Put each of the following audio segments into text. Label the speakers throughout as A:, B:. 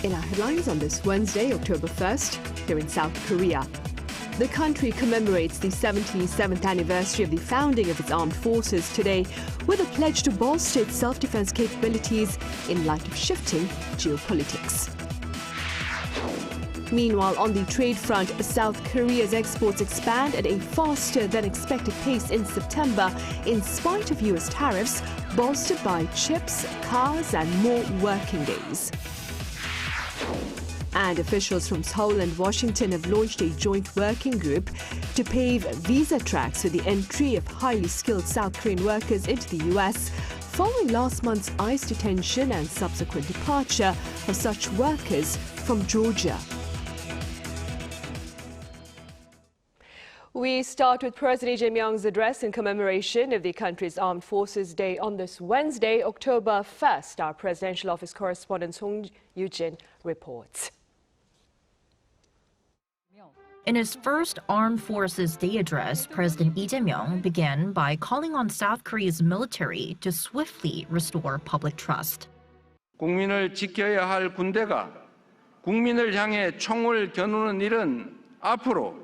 A: In our headlines on this Wednesday, October 1st, here in South Korea. The country commemorates the 77th anniversary of the founding of its armed forces today with a pledge to bolster its self-defense capabilities in light of shifting geopolitics. Meanwhile, on the trade front, South Korea's exports expand at a faster than expected pace in September in spite of US tariffs, bolstered by chips, cars and more working days. And officials from Seoul and Washington have launched a joint working group to pave visa tracks for the entry of highly skilled South Korean workers into the US, following last month's ICE detention and subsequent departure of such workers from Georgia. We start with President Lee Jae-myung's address in commemoration of the country's Armed Forces Day on this Wednesday, October 1st. Our presidential office correspondent Song Yoo-jin reports.
B: In his first Armed Forces Day address, President Lee Jae-myung began by calling on South Korea's military to swiftly restore public trust.
C: 국민을 지켜야 할 군대가 국민을 향해 총을 겨누는 일은 앞으로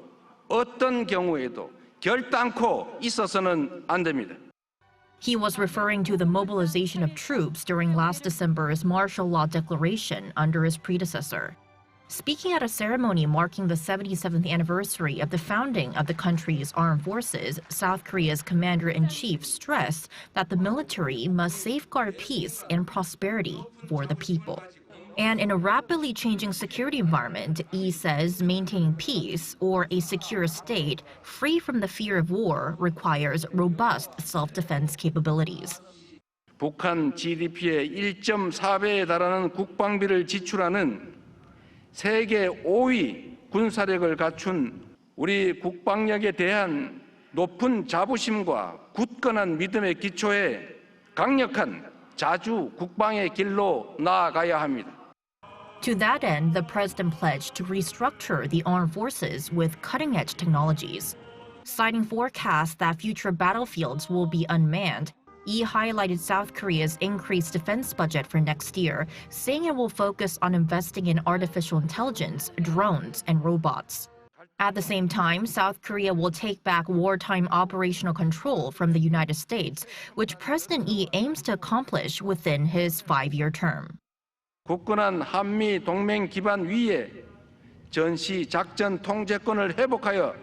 C: 어떤 경우에도 결단코 있어서는 안 됩니다.
B: He was referring to the mobilization of troops during last December's martial law declaration under his predecessor. Speaking at a ceremony marking the 77th anniversary of the founding of the country's armed forces, South Korea's commander-in-chief stressed that the military must safeguard peace and prosperity for the people. And in a rapidly changing security environment, Lee says maintaining peace or a secure state free from the fear of war requires robust self-defense capabilities.
C: 북한 GDP의 1.4배에 달하는 국방비를 지출하는 세계 5위 군사력을 갖춘 우리 국방력에 대한 높은 자부심과 굳건한 믿음의 기초에 강력한 자주 국방의 길로 나아가야 합니다.
B: To that end, the president pledged to restructure the armed forces with cutting-edge technologies. Citing forecasts that future battlefields will be unmanned, Lee highlighted South Korea's increased defense budget for next year, saying it will focus on investing in artificial intelligence, drones, and robots. At the same time, South Korea will take back wartime operational control from the United States, which President Lee aims to accomplish within his 5-year term.
C: 굳건한 한미 동맹 기반 위에 전시 작전 통제권을 회복하여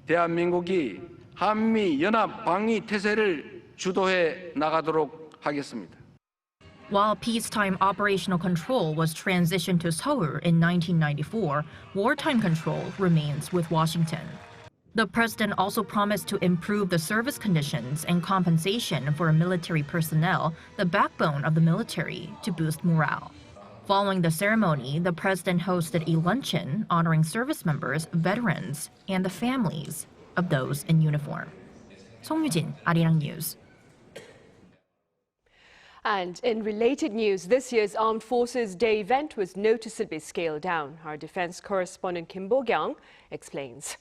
C: 대한민국이 한미 연합 방위 태세를 주도해 나가도록 하겠습니다.
B: While peacetime operational control was transitioned to Seoul in 1994, wartime control remains with Washington. The president also promised to improve the service conditions and compensation for military personnel, the backbone of the military, to boost morale. Following the ceremony, the president hosted a luncheon honoring service members, veterans, and the families of those in uniform. Song Yoo-jin, Arirang News.
A: And in related news, this year's Armed Forces Day event was noticeably scaled down. Our defense correspondent Kim Bo-kyung explains.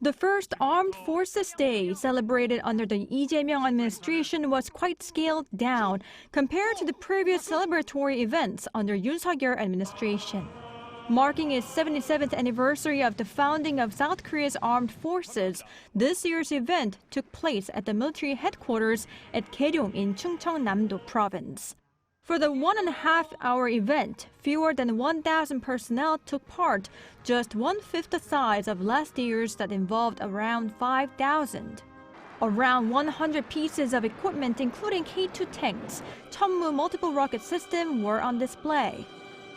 D: The first Armed Forces Day celebrated under the Lee Jae-myung administration was quite scaled down compared to the previous celebratory events under Yoon Suk-yeol administration. Marking its 77th anniversary of the founding of South Korea's armed forces, this year's event took place at the military headquarters at Gyeryongdae in Chungcheongnam-do province. For the 1.5-hour event, fewer than 1,000 personnel took part, just 1/5 the size of last year's that involved around 5,000. Around 100 pieces of equipment, including K2 tanks, Cheonmu multiple rocket system, were on display.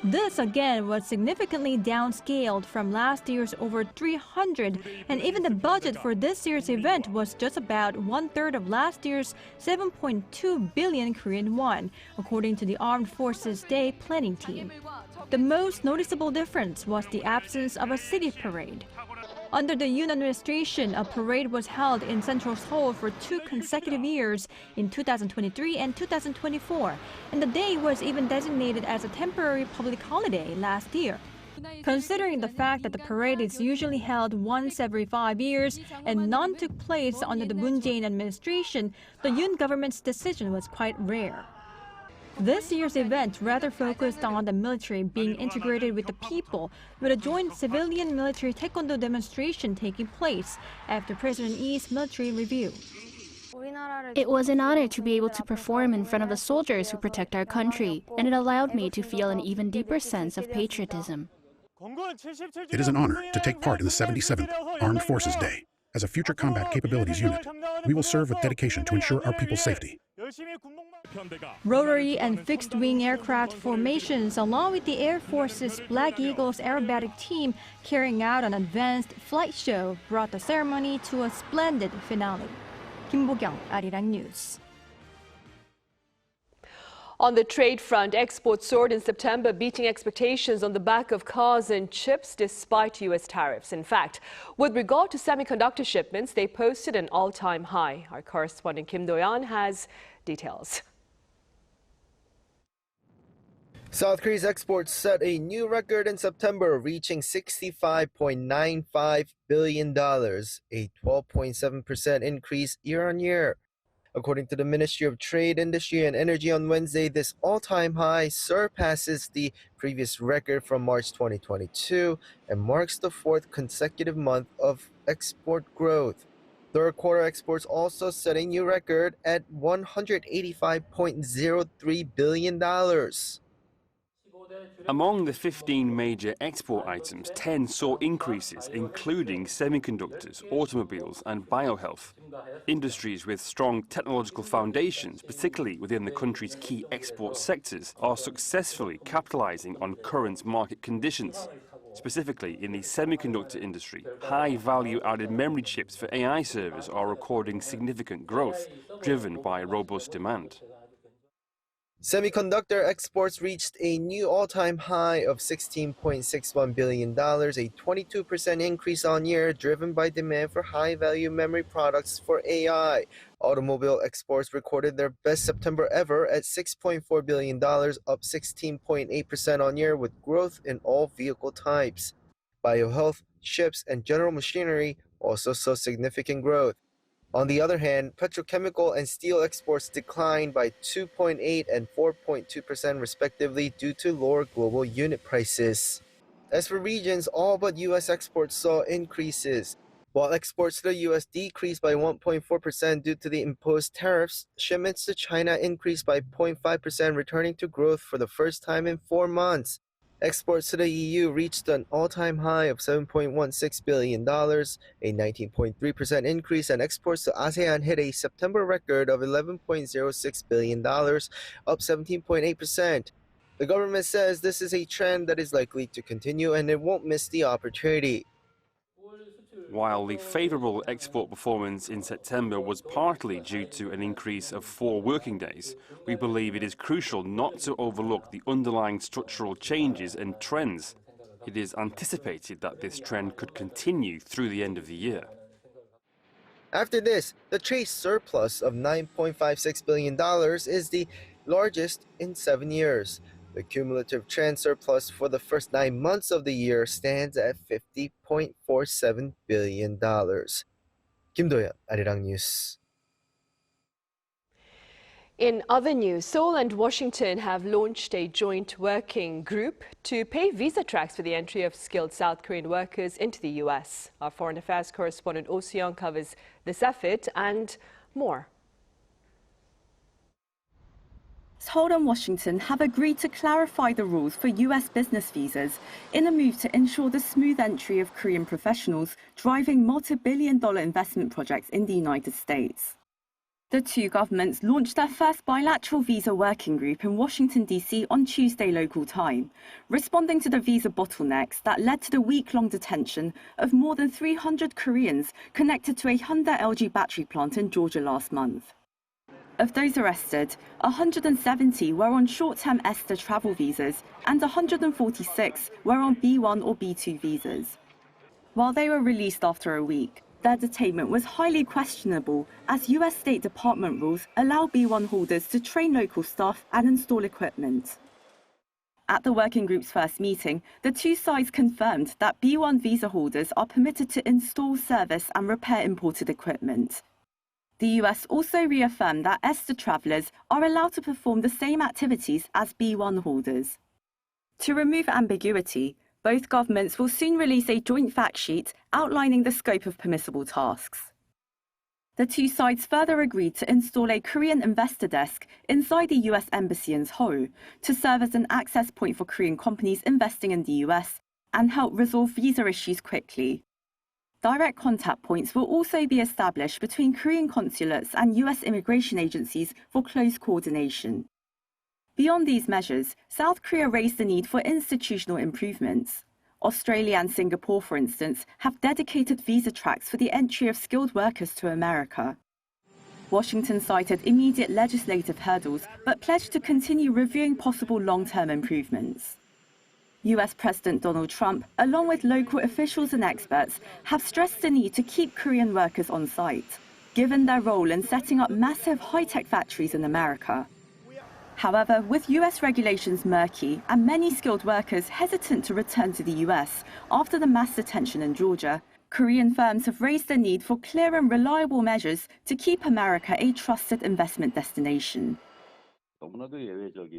D: This again was significantly downscaled from last year's over 300, and even the budget for this year's event was just about 1/3 of last year's 7.2 billion Korean won, according to the Armed Forces Day planning team. The most noticeable difference was the absence of a city parade. Under the Yoon administration, a parade was held in central Seoul for 2 consecutive years in 2023 and 2024, and the day was even designated as a temporary public holiday last year. Considering the fact that the parade is usually held once every 5 years and none took place under the Moon Jae-in administration, the Yoon government's decision was quite rare. This year's event rather focused on the military being integrated with the people, with a joint civilian-military taekwondo demonstration taking place after President Lee's military review.
E: It was an honor to be able to perform in front of the soldiers who protect our country, and it allowed me to feel an even deeper sense of patriotism.
F: It is an honor to take part in the 77th Armed Forces Day. As a future combat capabilities unit, we will serve with dedication to ensure our people's safety.
D: Rotary and fixed-wing aircraft formations, along with the Air Force's Black Eagles aerobatic team carrying out an advanced flight show, brought the ceremony to a splendid finale. Kim Bo-kyung, Arirang News.
A: On the trade front, exports soared in September, beating expectations on the back of cars and chips despite U.S. tariffs. In fact, with regard to semiconductor shipments, they posted an all-time high. Our correspondent Kim Do-yeon has details.
G: South Korea's exports set a new record in September, reaching $65.95 billion, a 12.7% increase year-on-year. According to the Ministry of Trade, Industry and Energy on Wednesday, this all-time high surpasses the previous record from March 2022 and marks the fourth consecutive month of export growth. Third quarter exports also set a new record at $185.03 billion.
H: Among the 15 major export items, 10 saw increases, including semiconductors, automobiles, and biohealth. Industries with strong technological foundations, particularly within the country's key export sectors, are successfully capitalizing on current market conditions. Specifically, in the semiconductor industry, high value-added memory chips for AI servers are recording significant growth, driven by robust demand.
G: Semiconductor exports reached a new all-time high of $16.61 billion, a 22% increase on year, driven by demand for high-value memory products for AI. Automobile exports recorded their best September ever at $6.4 billion, up 16.8% on year, with growth in all vehicle types. Biohealth, chips, and general machinery also saw significant growth. On the other hand, petrochemical and steel exports declined by 2.8% and 4.2% respectively due to lower global unit prices. As for regions, all but U.S. exports saw increases. While exports to the U.S. decreased by 1.4% due to the imposed tariffs, shipments to China increased by 0.5%, returning to growth for the first time in 4 months. Exports to the EU reached an all-time high of $7.16 billion, a 19.3% increase, and exports to ASEAN hit a September record of $11.06 billion, up 17.8%. The government says this is a trend that is likely to continue and it won't miss the opportunity.
H: While the favorable export performance in September was partly due to an increase of 4 working days, we believe it is crucial not to overlook the underlying structural changes and trends. It is anticipated that this trend could continue through the end of the year.
G: After this, the trade surplus of $9.56 billion is the largest in 7 years. The cumulative trade surplus for the first 9 months of the year stands at $50.47 billion. Kim Do-yeon, Arirang News.
A: In other news, Seoul and Washington have launched a joint working group to pave visa tracks for the entry of skilled South Korean workers into the U.S. Our foreign affairs correspondent Oh Seong covers this effort and more.
I: Seoul and Washington have agreed to clarify the rules for U.S. business visas in a move to ensure the smooth entry of Korean professionals driving multi-billion-dollar investment projects in the United States. The two governments launched their first bilateral visa working group in Washington, D.C. on Tuesday local time, responding to the visa bottlenecks that led to the week-long detention of more than 300 Koreans connected to a Hyundai LG battery plant in Georgia last month. Of those arrested, 170 were on short-term ESTA travel visas and 146 were on B1 or B2 visas. While they were released after a week, their detainment was highly questionable as US State Department rules allow B1 holders to train local staff and install equipment. At the working group's first meeting, the two sides confirmed that B1 visa holders are permitted to install, service and repair imported equipment. The US also reaffirmed that ESTA travelers are allowed to perform the same activities as B1 holders. To remove ambiguity, both governments will soon release a joint fact sheet outlining the scope of permissible tasks. The two sides further agreed to install a Korean investor desk inside the US Embassy in Seoul to serve as an access point for Korean companies investing in the US and help resolve visa issues quickly. Direct contact points will also be established between Korean consulates and US immigration agencies for close coordination. Beyond these measures, South Korea raised the need for institutional improvements. Australia and Singapore, for instance, have dedicated visa tracks for the entry of skilled workers to America. Washington cited immediate legislative hurdles, but pledged to continue reviewing possible long-term improvements. US President Donald Trump, along with local officials and experts, have stressed the need to keep Korean workers on site, given their role in setting up massive high-tech factories in America. However, with US regulations murky and many skilled workers hesitant to return to the US after the mass detention in Georgia, Korean firms have raised the need for clear and reliable measures to keep America a trusted investment destination.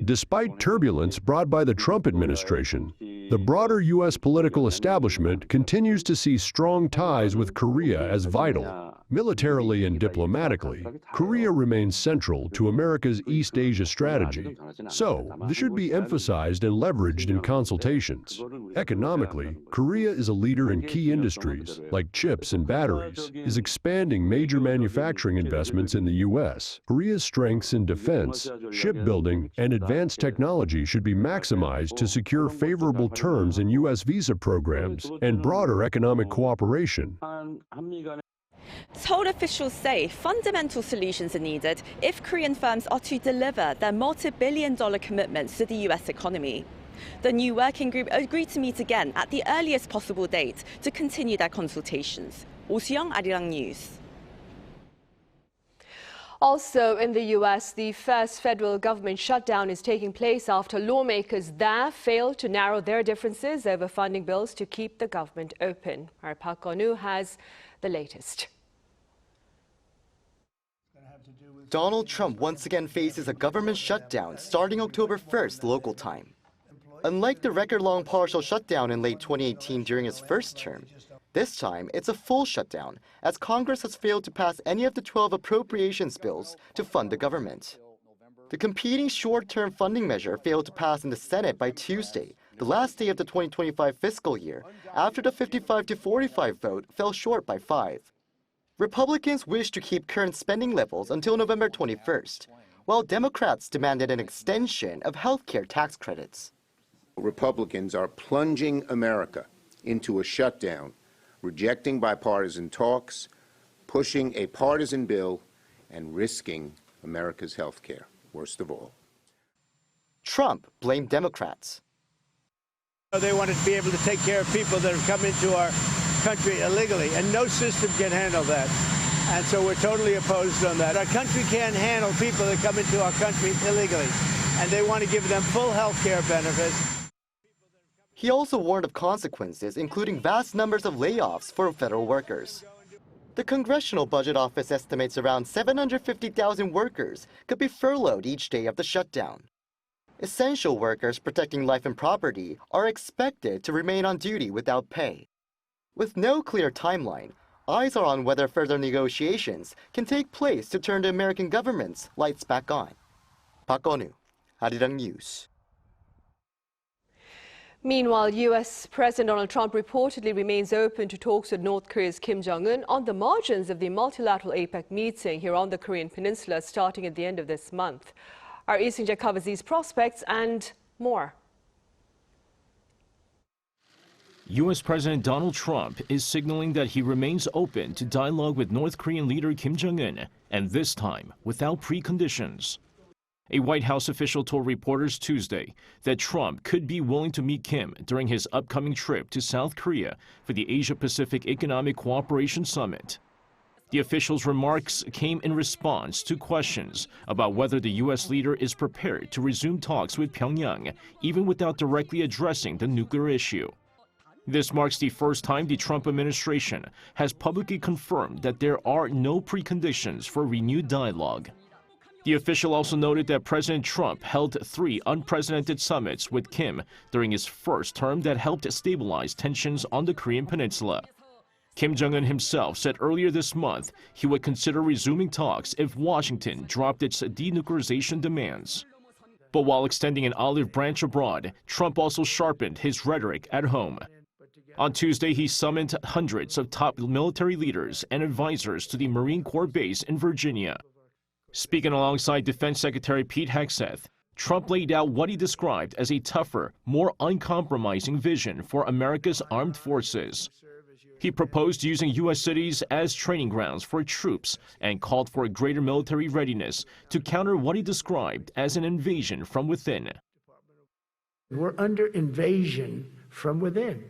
J: Despite turbulence brought by the Trump administration, the broader U.S. political establishment continues to see strong ties with Korea as vital. Militarily and diplomatically, Korea remains central to America's East Asia strategy, so this should be emphasized and leveraged in consultations. Economically, Korea is a leader in key industries, like chips and batteries, is expanding major manufacturing investments in the U.S. Korea's strengths in defense, shipbuilding, and advanced technology should be maximized to secure favorable terms in U.S. visa programs and broader economic cooperation.
I: Seoul officials say fundamental solutions are needed if Korean firms are to deliver their multi-billion-dollar commitments to the US economy. The new working group agreed to meet again at the earliest possible date to continue their consultations. Seoul, Arirang News.
A: Also in the US, the first federal government shutdown is taking place after lawmakers there failed to narrow their differences over funding bills to keep the government open. Our Park Gonu has the latest.
K: Donald Trump once again faces a government shutdown starting October 1st local time. Unlike the record-long partial shutdown in late 2018 during his first term, this time it's a full shutdown as Congress has failed to pass any of the 12 appropriations bills to fund the government. The competing short-term funding measure failed to pass in the Senate by Tuesday, the last day of the 2025 fiscal year, after the 55-45 vote fell short by 5. Republicans wish to keep current spending levels until November 21st, while Democrats demanded an extension of healthcare tax credits.
L: Republicans are plunging America into a shutdown, rejecting bipartisan talks, pushing a partisan bill, and risking America's healthcare, worst of all.
K: Trump blamed Democrats.
M: They wanted to be able to take care of people that have come into our country illegally, and no system can handle that. And so we're totally opposed on that. Our country can't handle people that come into our country illegally, and they want to give them full health care benefits.
K: He also warned of consequences, including vast numbers of layoffs for federal workers. The Congressional Budget Office estimates around 750,000 workers could be furloughed each day of the shutdown. Essential workers protecting life and property are expected to remain on duty without pay. With no clear timeline, eyes are on whether further negotiations can take place to turn the American government's lights back on. Park Gonu, Arirang News.
A: Meanwhile, U.S. President Donald Trump reportedly remains open to talks with North Korea's Kim Jong-un on the margins of the multilateral APEC meeting here on the Korean Peninsula starting at the end of this month. Our Eastern Jet covers these prospects and more.
N: U.S. President Donald Trump is signaling that he remains open to dialogue with North Korean leader Kim Jong-un, and this time without preconditions. A White House official told reporters Tuesday that Trump could be willing to meet Kim during his upcoming trip to South Korea for the Asia-Pacific Economic Cooperation Summit. The official's remarks came in response to questions about whether the U.S. leader is prepared to resume talks with Pyongyang, even without directly addressing the nuclear issue. This marks the first time the Trump administration has publicly confirmed that there are no preconditions for renewed dialogue. The official also noted that President Trump held 3 unprecedented summits with Kim during his first term that helped stabilize tensions on the Korean peninsula. Kim Jong-un himself said earlier this month he would consider resuming talks if Washington dropped its denuclearization demands. But while extending an olive branch abroad, Trump also sharpened his rhetoric at home. On Tuesday, he summoned hundreds of top military leaders and advisors to the Marine Corps base in Virginia. Speaking alongside Defense Secretary Pete Hegseth, Trump laid out what he described as a tougher, more uncompromising vision for America's armed forces. He proposed using U.S. cities as training grounds for troops and called for a greater military readiness to counter what he described as an invasion from within.
O: We're under invasion from within.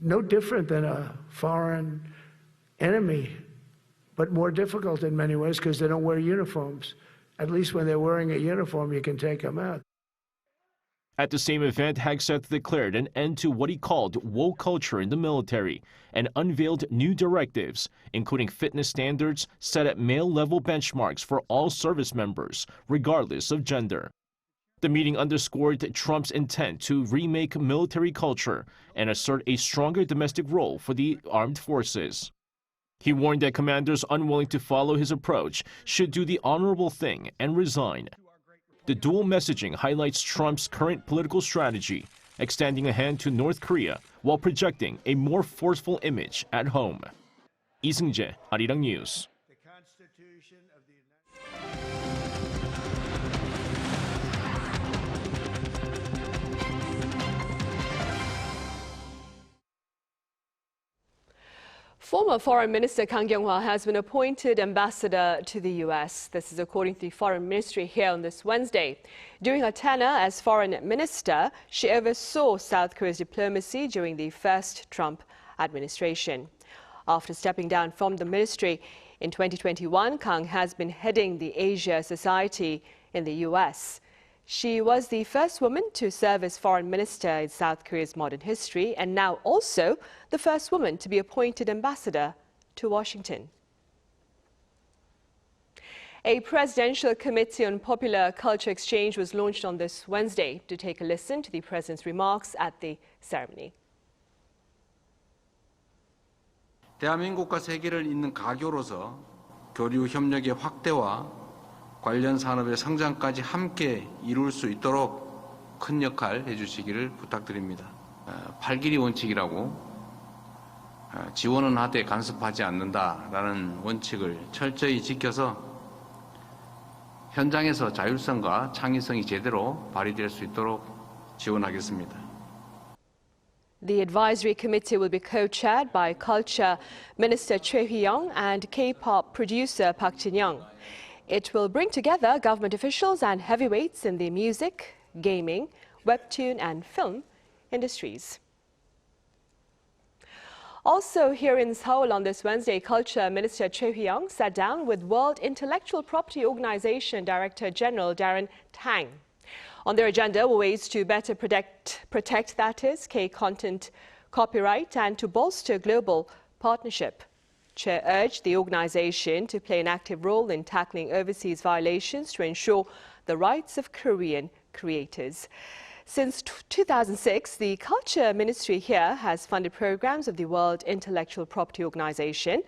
O: No different than a foreign enemy, but more difficult in many ways because they don't wear uniforms. At least when they're wearing a uniform, you can take them out.
N: At the same event, Hegseth declared an end to what he called woke culture in the military and unveiled new directives, including fitness standards set at male-level benchmarks for all service members, regardless of gender. The meeting underscored Trump's intent to remake military culture and assert a stronger domestic role for the armed forces. He warned that commanders unwilling to follow his approach should do the honorable thing and resign. The dual messaging highlights Trump's current political strategy, extending a hand to North Korea while projecting a more forceful image at home. Lee Seung-jae, Arirang News.
A: Former Foreign Minister Kang Kyung-hwa has been appointed ambassador to the US. This is according to the Foreign Ministry here on this Wednesday. During her tenure as Foreign Minister, she oversaw South Korea's diplomacy during the first Trump administration. After stepping down from the ministry in 2021, Kang has been heading the Asia Society in the US. She was the first woman to serve as foreign minister in South Korea's modern history and now also the first woman to be appointed ambassador to Washington. A presidential committee on popular culture exchange was launched on this Wednesday to take a listen to the president's remarks at the ceremony.
C: 대한민국과 세계를 잇는 가교로서 교류 협력의 확대와 관련 산업의 성장까지 함께 이룰 수 있도록 큰 역할 해주시기를 부탁드립니다. 8길이 원칙이라고 지원은 하되 간섭하지 않는다라는 원칙을 철저히 지켜서 현장에서 자율성과 창의성이 제대로 발휘될 수 있도록 지원하겠습니다.
A: The advisory committee will be co-chaired by Culture Minister Choi Hee-young and K-pop producer Park Jin-young. It will bring together government officials and heavyweights in the music, gaming, webtoon and film industries. Also here in Seoul on this Wednesday, Culture Minister Choi Hee-young sat down with World Intellectual Property Organization Director General Darren Tang. On their agenda were ways to better protect that is, K-content copyright and to bolster global partnership. Chair urged the organization to play an active role in tackling overseas violations to ensure the rights of Korean creators. Since 2006, the Culture Ministry here has funded programs of the World Intellectual Property Organization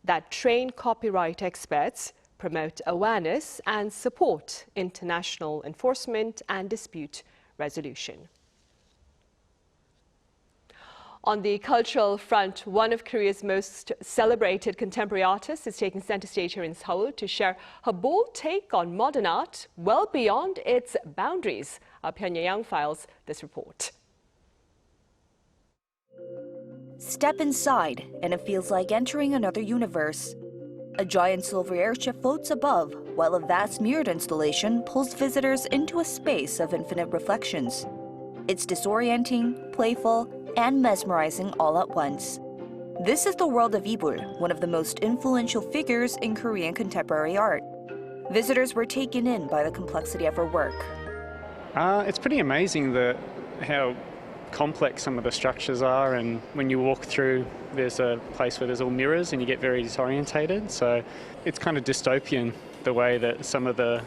A: that train copyright experts, promote awareness and support international enforcement and dispute resolution. On the cultural front, one of Korea's most celebrated contemporary artists is taking center stage here in Seoul to share her bold take on modern art well beyond its boundaries. Our Pyongyang files this report.
P: Step inside, and it feels like entering another universe. A giant silver airship floats above, while a vast mirrored installation pulls visitors into a space of infinite reflections. It's disorienting, playful, and mesmerizing all at once. This is the world of Lee Bul, one of the most influential figures in Korean contemporary art. Visitors were taken in by the complexity of her work.
Q: It's pretty amazing how complex some of the structures are, and when you walk through, there's a place where there's all mirrors and you get very disorientated. So it's kind of dystopian, the way that some of the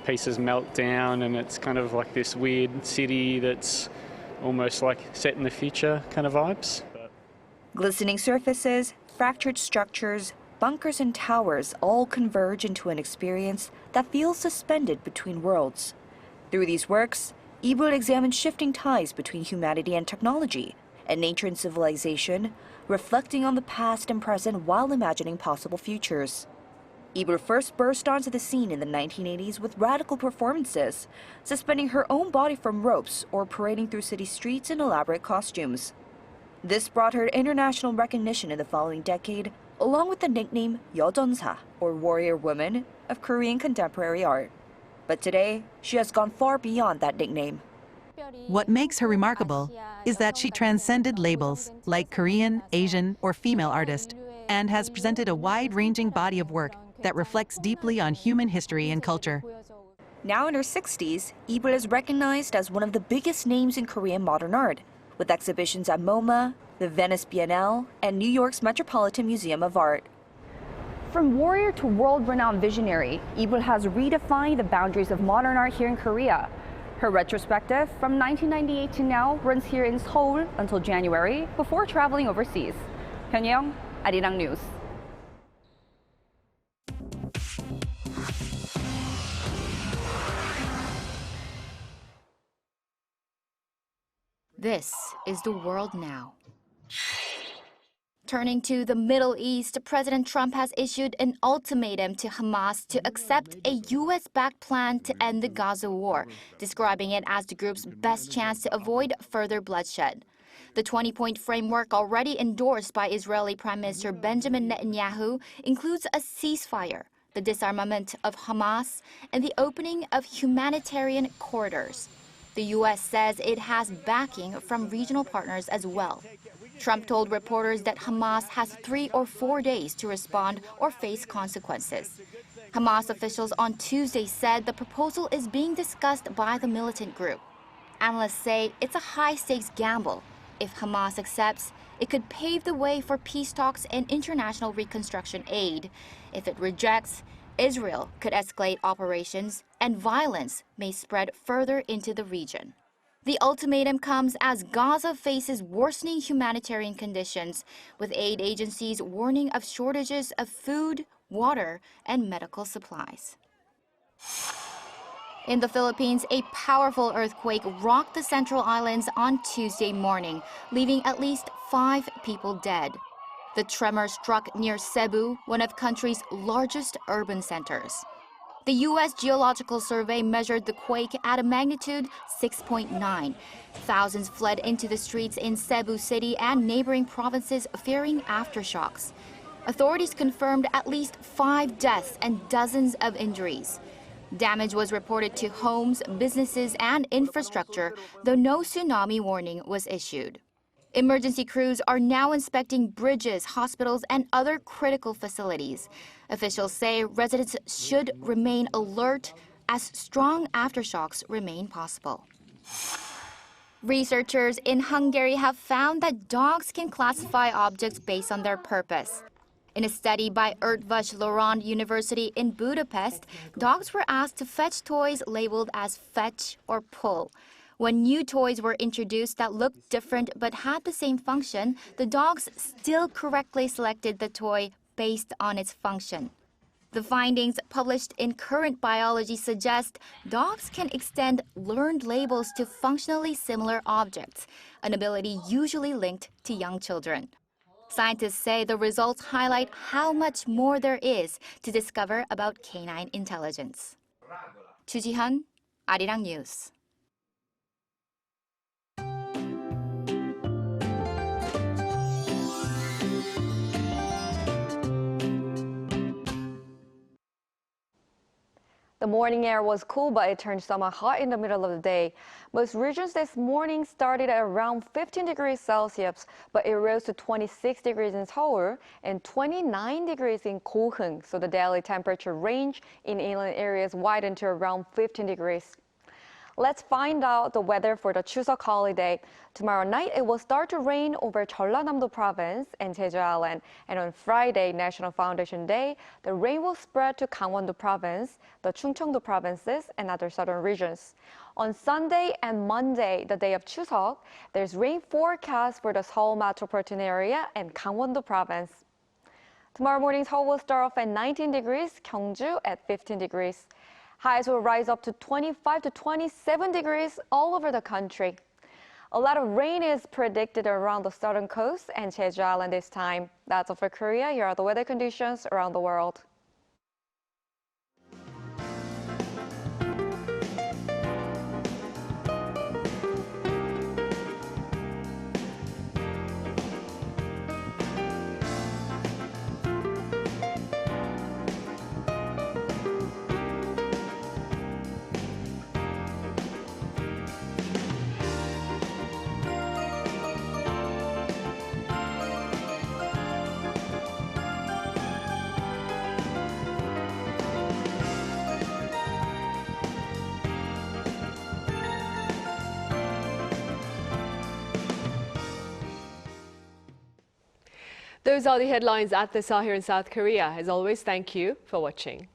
Q: pieces melt down, and it's kind of like this weird city that's almost like set in the future kind of vibes.
P: Glistening surfaces, fractured structures, bunkers and towers all converge into an experience that feels suspended between worlds. Through these works, Lee Bul examines shifting ties between humanity and technology, and nature and civilization, reflecting on the past and present while imagining possible futures. Lee Bul first burst onto the scene in the 1980s with radical performances, suspending her own body from ropes or parading through city streets in elaborate costumes. This brought her international recognition in the following decade, along with the nickname Yeodonsa, or warrior woman, of Korean contemporary art. But today, she has gone far beyond that nickname.
R: What makes her remarkable is that she transcended labels like Korean, Asian, or female artist, and has presented a wide-ranging body of work that reflects deeply on human history and culture.
P: Now in her 60s, Lee Bul is recognized as one of the biggest names in Korean modern art, with exhibitions at MoMA, the Venice Biennale, and New York's Metropolitan Museum of Art.
S: From warrior to world-renowned visionary, Lee Bul has redefined the boundaries of modern art here in Korea. Her retrospective from 1998 to now runs here in Seoul until January before traveling overseas. Hyunyoung, Arirang News.
E: This is the world now. Turning to the Middle East, President Trump has issued an ultimatum to Hamas to accept a U.S.-backed plan to end the Gaza war, describing it as the group's best chance to avoid further bloodshed. The 20-point framework already endorsed by Israeli Prime Minister Benjamin Netanyahu includes a ceasefire, the disarmament of Hamas, and the opening of humanitarian corridors. The U.S. says it has backing from regional partners as well. Trump told reporters that Hamas has 3 or 4 days to respond or face consequences. Hamas officials on Tuesday said the proposal is being discussed by the militant group. Analysts say it's a high-stakes gamble. If Hamas accepts, it could pave the way for peace talks and international reconstruction aid. If it rejects, Israel could escalate operations and violence may spread further into the region. The ultimatum comes as Gaza faces worsening humanitarian conditions, with aid agencies warning of shortages of food, water, and medical supplies. In the Philippines, a powerful earthquake rocked the Central Islands on Tuesday morning, leaving at least 5 people dead. The tremor struck near Cebu, one of the country's largest urban centers. The U.S. Geological Survey measured the quake at a magnitude 6.9. Thousands fled into the streets in Cebu City and neighboring provinces fearing aftershocks. Authorities confirmed at least 5 deaths and dozens of injuries. Damage was reported to homes, businesses, and infrastructure, though no tsunami warning was issued. Emergency crews are now inspecting bridges, hospitals, and other critical facilities. Officials say residents should remain alert as strong aftershocks remain possible. Researchers in Hungary have found that dogs can classify objects based on their purpose. In a study by Eötvös Loránd University in Budapest, dogs were asked to fetch toys labeled as fetch or pull. When new toys were introduced that looked different but had the same function, the dogs still correctly selected the toy based on its function. The findings published in Current Biology suggest dogs can extend learned labels to functionally similar objects, an ability usually linked to young children. Scientists say the results highlight how much more there is to discover about canine intelligence. Chu Ji-hyun, Arirang News.
T: The morning air was cool, but it turned somewhat hot in the middle of the day. Most regions this morning started at around 15 degrees Celsius, but it rose to 26 degrees in Seoul and 29 degrees in Gohung, so the daily temperature range in inland areas widened to around 15 degrees. Let's find out the weather for the Chuseok holiday. Tomorrow night, it will start to rain over Jeollanam-do province and Jeju Island. And on Friday, National Foundation Day, the rain will spread to Gangwon-do province, the Chungcheong-do provinces, and other southern regions. On Sunday and Monday, the day of Chuseok, there's rain forecast for the Seoul metropolitan area and Gangwon-do province. Tomorrow morning, Seoul will start off at 19 degrees, Gyeongju at 15 degrees. Highs will rise up to 25 to 27 degrees all over the country. A lot of rain is predicted around the southern coast and Jeju Island this time. That's all for Korea. Here are the weather conditions around the world.
A: Those are the headlines at this hour here in South Korea. As always, thank you for watching.